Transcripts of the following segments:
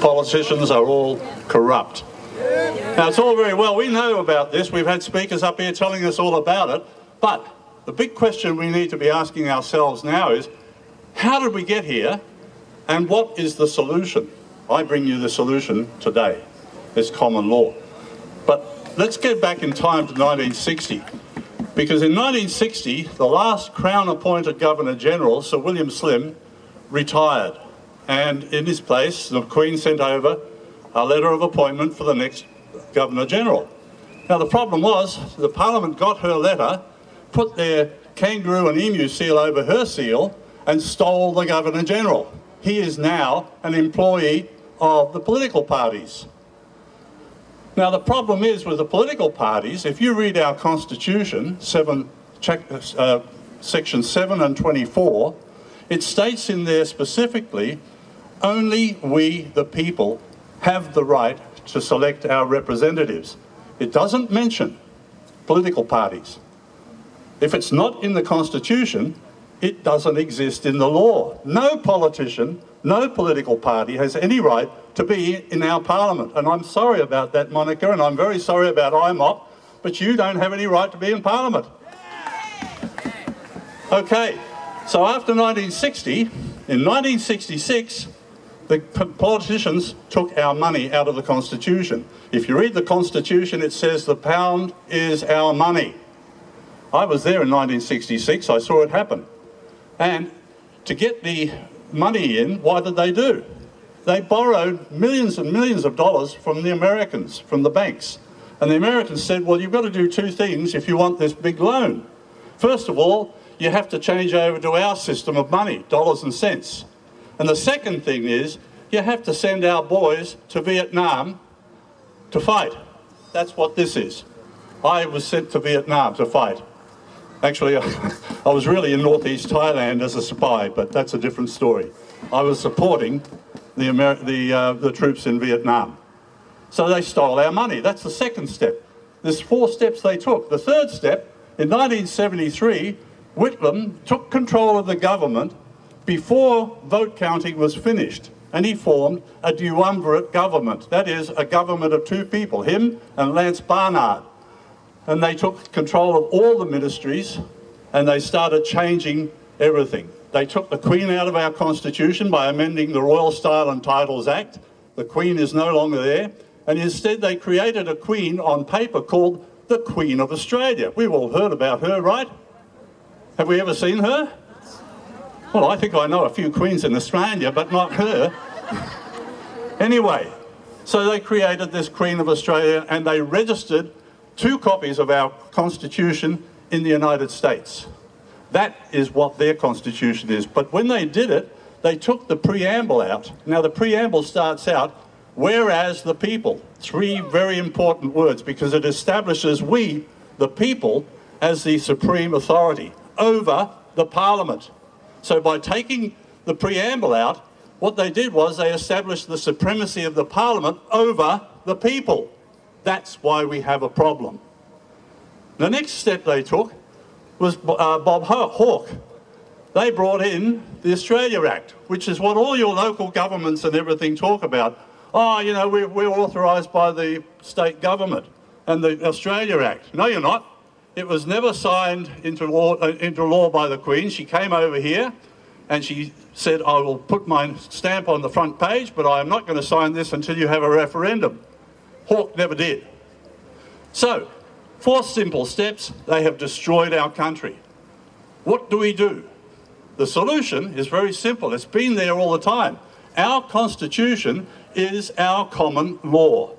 politicians are all corrupt. Now, it's all very well, we know about this, we've had speakers up here telling us all about it, but the big question we need to be asking ourselves now is, how did we get here, and what is the solution? I bring you the solution today, this common law. But let's get back in time to 1960, because in 1960, the last Crown-appointed Governor-General, Sir William Slim, retired, and in his place, the Queen sent over a letter of appointment for the next Governor-General. Now, the problem was, the Parliament got her letter, put their kangaroo and emu seal over her seal, and stole the Governor-General. He is now an employee of the political parties. Now, the problem is with the political parties, if you read our Constitution, Section 7 and 24, it states in there specifically, only we, the people, have the right to select our representatives. It doesn't mention political parties. If it's not in the Constitution, it doesn't exist in the law. No politician, no political party has any right to be in our Parliament. And I'm sorry about that, Monica, and I'm very sorry about IMOP, but you don't have any right to be in Parliament. Okay, so after 1960, in 1966, the politicians took our money out of the Constitution. If you read the Constitution, it says the pound is our money. I was there in 1966, I saw it happen. And to get the money in, what did they do? They borrowed millions and millions of dollars from the Americans, from the banks. And the Americans said, well, you've got to do two things if you want this big loan. First of all, you have to change over to our system of money, dollars and cents. And the second thing is, you have to send our boys to Vietnam to fight. That's what this is. I was sent to Vietnam to fight. Actually, I was really in northeast Thailand as a spy, but that's a different story. I was supporting the troops in Vietnam. So they stole our money. That's the second step. There's 4 steps they took. The third step, in 1973, Whitlam took control of the government before vote counting was finished, and he formed a duumvirate government. That is, a government of 2 people, him and Lance Barnard. And they took control of all the ministries, and they started changing everything. They took the Queen out of our Constitution by amending the Royal Style and Titles Act. The Queen is no longer there, and instead they created a Queen on paper called the Queen of Australia. We've all heard about her, right? Have we ever seen her? Well, I think I know a few queens in Australia, but not her. Anyway, so they created this Queen of Australia, and they registered 2 copies of our Constitution in the United States. That is what their Constitution is. But when they did it, they took the preamble out. Now, the preamble starts out, whereas the people. 3 very important words, because it establishes we, the people, as the supreme authority over the Parliament. So by taking the preamble out, what they did was they established the supremacy of the Parliament over the people. That's why we have a problem. The next step they took was Bob Hawke. They brought in the Australia Act, which is what all your local governments and everything talk about. Oh, you know, we're authorised by the state government and the Australia Act. No, you're not. It was never signed into law by the Queen. She came over here and she said, I will put my stamp on the front page, but I am not going to sign this until you have a referendum. Hawke never did. So, 4 simple steps, they have destroyed our country. What do we do? The solution is very simple. It's been there all the time. Our Constitution is our common law.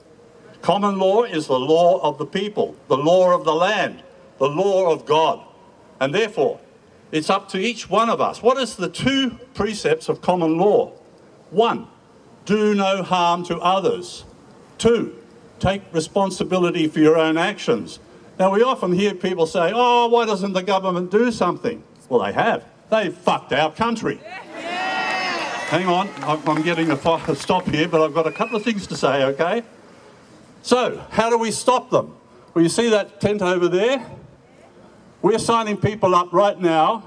Common law is the law of the people, the law of the land, the law of God. And therefore, it's up to each one of us. What is the 2 precepts of common law? 1, do no harm to others. 2, take responsibility for your own actions. Now, we often hear people say, oh, why doesn't the government do something? Well, they have. They've fucked our country. Hang on, I'm getting a stop here, but I've got a couple of things to say, okay? So, how do we stop them? Well, you see that tent over there? We're signing people up right now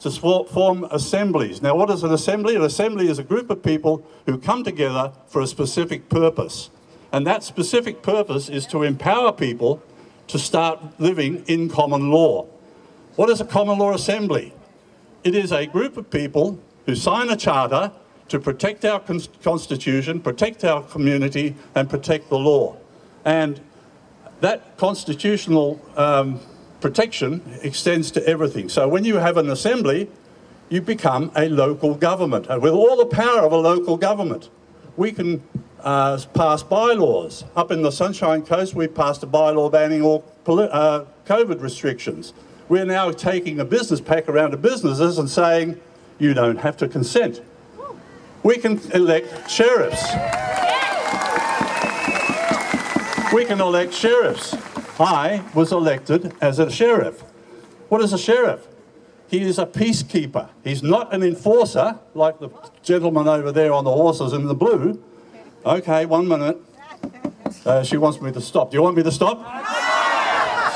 to form assemblies. Now, what is an assembly? An assembly is a group of people who come together for a specific purpose. And that specific purpose is to empower people to start living in common law. What is a common law assembly? It is a group of people who sign a charter to protect our constitution, protect our community, and protect the law. And that constitutional protection extends to everything. So when you have an assembly, you become a local government. And with all the power of a local government, we can pass bylaws. Up in the Sunshine Coast, we passed a bylaw banning all COVID restrictions. We're now taking a business pack around to businesses and saying, you don't have to consent. We can elect sheriffs. We can elect sheriffs. I was elected as a sheriff. What is a sheriff? He is a peacekeeper. He's not an enforcer like the gentleman over there on the horses in the blue. Okay, 1 minute. She wants me to stop. Do you want me to stop?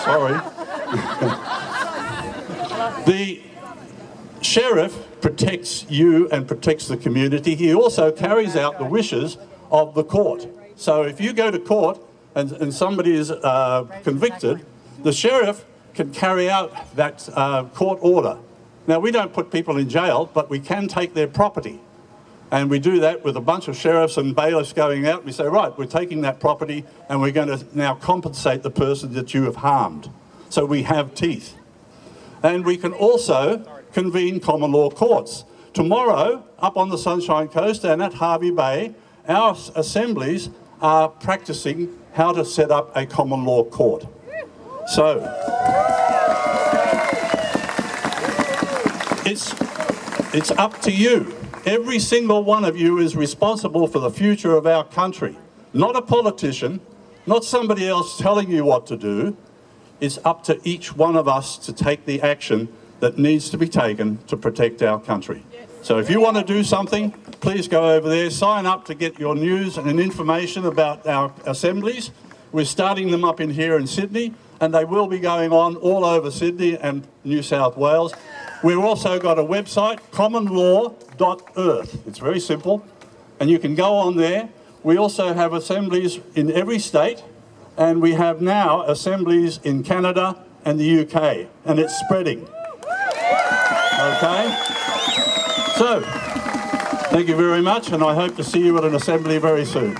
Sorry. The sheriff protects you and protects the community. He also carries out the wishes of the court. So if you go to court and somebody is convicted, the sheriff can carry out that court order. Now, we don't put people in jail, but we can take their property. And we do that with a bunch of sheriffs and bailiffs going out. We say, right, we're taking that property and we're going to now compensate the person that you have harmed. So we have teeth. And we can also convene common law courts. Tomorrow, up on the Sunshine Coast and at Hervey Bay, our assemblies are practicing how to set up a common law court. So, it's up to you. Every single one of you is responsible for the future of our country. Not a politician, not somebody else telling you what to do. It's up to each one of us to take the action that needs to be taken to protect our country. So if you want to do something, please go over there, sign up to get your news and information about our assemblies. We're starting them up in here in Sydney, and they will be going on all over Sydney and New South Wales. We've also got a website, commonlaw.earth. It's very simple, and you can go on there. We also have assemblies in every state, and we have now assemblies in Canada and the UK, and it's spreading. Okay? So, thank you very much, and I hope to see you at an assembly very soon.